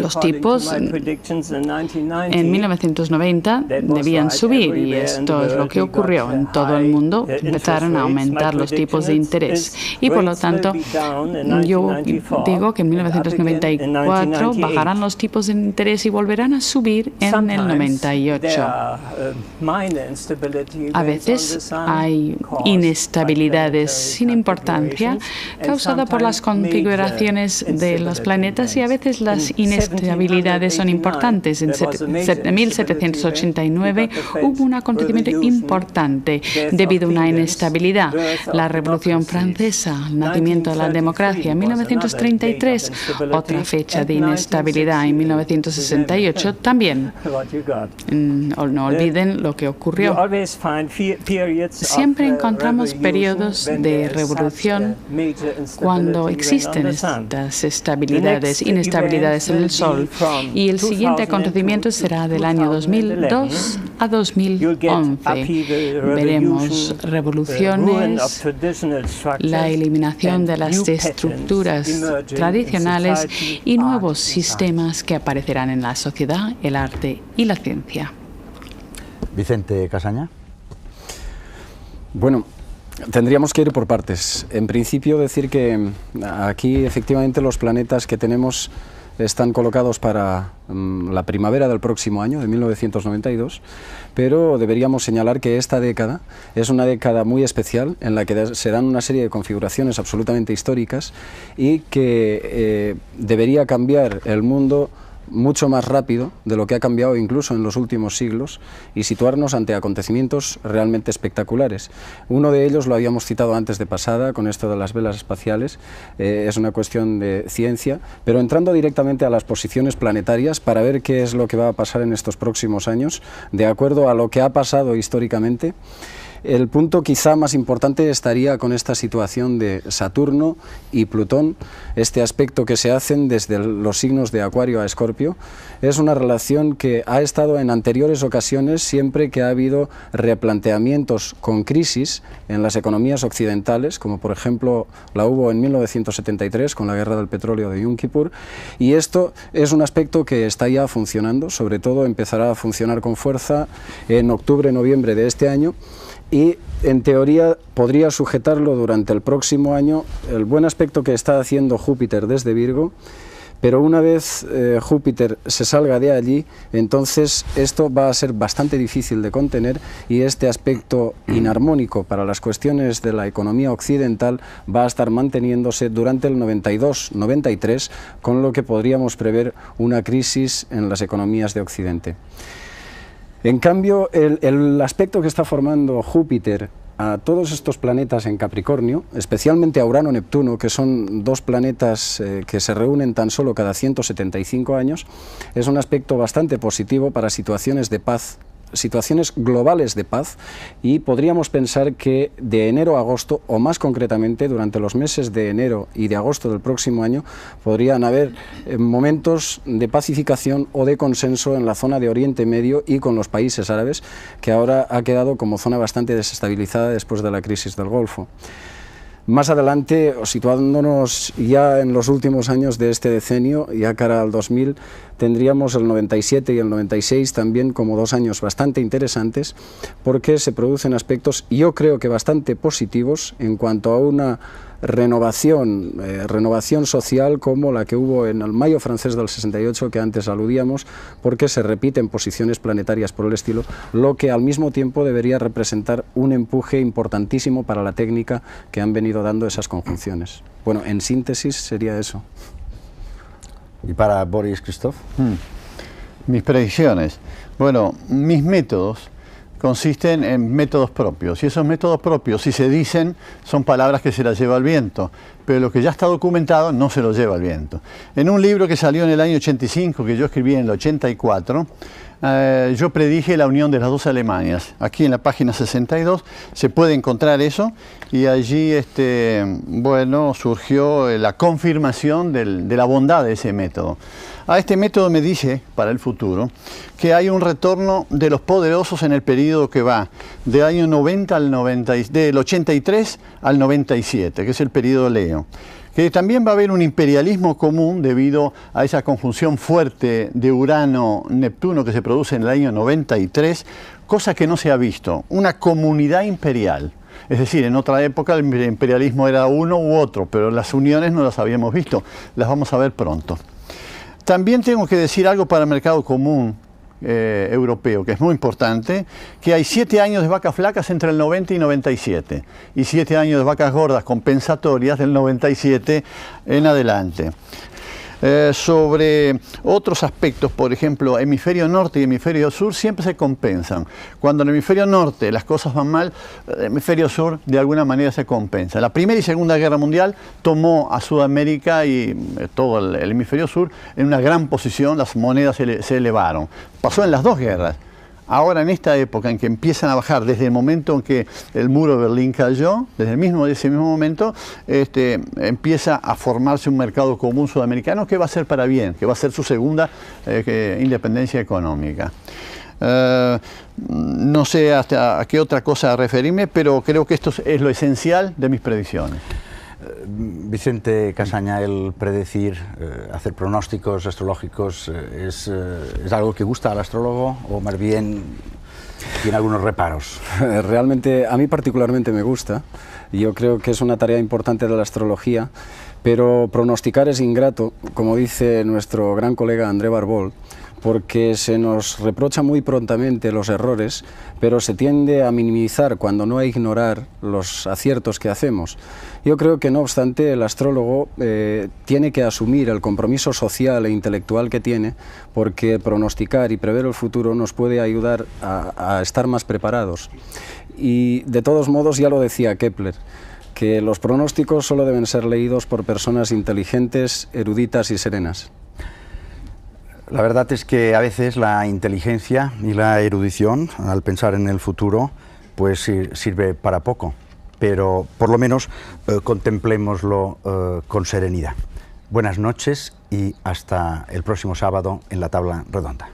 los tipos en 1990 debían subir y esto es lo que ocurrió. En todo el mundo empezaron a aumentar los tipos de interés y por lo tanto yo digo que en 1994 bajarán los tipos de interés y volverán a subir en el 98. A veces hay inestabilidades sin importancia causada por las configuraciones de los planetas y a veces las inestabilidades son importantes. En 1789 hubo un acontecimiento importante debido a una inestabilidad, la Revolución Francesa, el nacimiento de la democracia. En 1933, otra fecha de inestabilidad. En 1968 también. No olviden lo que ocurrió. Siempre encontramos periodos de revolución cuando existen estas inestabilidades en el Sol. Y el siguiente acontecimiento será del año 2002 a 2011. Veremos revoluciones, la eliminación de las estructuras tradicionales y nuevos sistemas que aparecerán en la sociedad, el arte y la ciencia. Vicente Casaña. Bueno, tendríamos que ir por partes. En principio decir que aquí efectivamente los planetas que tenemos están colocados para la primavera del próximo año, de 1992, pero deberíamos señalar que esta década es una década muy especial en la que se dan una serie de configuraciones absolutamente históricas y que debería cambiar el mundo mucho más rápido de lo que ha cambiado incluso en los últimos siglos y situarnos ante acontecimientos realmente espectaculares. Uno de ellos lo habíamos citado antes de pasada con esto de las velas espaciales, es una cuestión de ciencia, pero entrando directamente a las posiciones planetarias para ver qué es lo que va a pasar en estos próximos años, de acuerdo a lo que ha pasado históricamente. El punto quizá más importante estaría con esta situación de Saturno y Plutón, este aspecto que se hacen desde los signos de Acuario a Escorpio. Es una relación que ha estado en anteriores ocasiones siempre que ha habido replanteamientos con crisis en las economías occidentales, como por ejemplo la hubo en 1973 con la guerra del petróleo de Yom Kippur, y esto es un aspecto que está ya funcionando, sobre todo empezará a funcionar con fuerza en octubre-noviembre de este año, y en teoría podría sujetarlo durante el próximo año el buen aspecto que está haciendo Júpiter desde Virgo, pero una vez Júpiter se salga de allí, entonces esto va a ser bastante difícil de contener y este aspecto inarmónico para las cuestiones de la economía occidental va a estar manteniéndose durante el 92-93, con lo que podríamos prever una crisis en las economías de Occidente. En cambio, el aspecto que está formando Júpiter a todos estos planetas en Capricornio, especialmente a Urano-Neptuno, que son dos planetas que se reúnen tan solo cada 175 años, es un aspecto bastante positivo para situaciones de paz situaciones globales de paz, y podríamos pensar que de enero a agosto, o más concretamente durante los meses de enero y de agosto del próximo año, podrían haber momentos de pacificación o de consenso en la zona de Oriente Medio y con los países árabes, que ahora ha quedado como zona bastante desestabilizada después de la crisis del Golfo. Más adelante, situándonos ya en los últimos años de este decenio, ya cara al 2000, tendríamos el 97 y el 96 también como 2 años bastante interesantes, porque se producen aspectos, yo creo que bastante positivos, en cuanto a una renovación social como la que hubo en el Mayo francés del 68, que antes aludíamos, porque se repiten posiciones planetarias por el estilo, lo que al mismo tiempo debería representar un empuje importantísimo para la técnica que han venido dando esas conjunciones. Bueno, en síntesis sería eso. ¿Y para Boris Christoph? Mis predicciones. Bueno, mis métodos consisten en métodos propios, y esos métodos propios, si se dicen, son palabras que se las lleva el viento, pero lo que ya está documentado no se lo lleva el viento. En un libro que salió en el año 85, que yo escribí en el 84, yo predije la unión de las dos Alemanias. Aquí en la página 62 se puede encontrar eso, y allí bueno, surgió la confirmación de la bondad de ese método. A este método me dice, para el futuro, que hay un retorno de los poderosos en el periodo que va del año 90 al 90, del 83 al 97, que es el periodo Leo. Que también va a haber un imperialismo común debido a esa conjunción fuerte de Urano-Neptuno que se produce en el año 93, cosa que no se ha visto, una comunidad imperial. Es decir, en otra época el imperialismo era uno u otro, pero las uniones no las habíamos visto, las vamos a ver pronto. También tengo que decir algo para el mercado común europeo, que es muy importante, que hay 7 años de vacas flacas entre el 90 y 97, y 7 años de vacas gordas compensatorias del 97 en adelante. Sobre otros aspectos, por ejemplo, hemisferio norte y hemisferio sur siempre se compensan. Cuando en el hemisferio norte las cosas van mal, el hemisferio sur de alguna manera se compensa. La Primera y Segunda Guerra Mundial tomó a Sudamérica y todo el hemisferio sur en una gran posición, las monedas se elevaron. Pasó en las dos guerras. Ahora, en esta época en que empiezan a bajar, desde el momento en que el muro de Berlín cayó, desde ese mismo momento, empieza a formarse un mercado común sudamericano que va a ser para bien, que va a ser su segunda independencia económica. No sé hasta a qué otra cosa referirme, pero creo que esto es lo esencial de mis predicciones. Vicente Casaña, el predecir, hacer pronósticos astrológicos, ¿es algo que gusta al astrólogo o más bien tiene algunos reparos? Realmente, a mí particularmente me gusta. Yo creo que es una tarea importante de la astrología, pero pronosticar es ingrato, como dice nuestro gran colega André Barbol, porque se nos reprocha muy prontamente los errores, pero se tiende a minimizar cuando no a ignorar los aciertos que hacemos. Yo creo que, no obstante, el astrólogo tiene que asumir el compromiso social e intelectual que tiene, porque pronosticar y prever el futuro nos puede ayudar a estar más preparados. Y de todos modos, ya lo decía Kepler, que los pronósticos solo deben ser leídos por personas inteligentes, eruditas y serenas. La verdad es que a veces la inteligencia y la erudición, al pensar en el futuro, pues sirve para poco, pero por lo menos contemplémoslo con serenidad. Buenas noches y hasta el próximo sábado en la Tabla Redonda.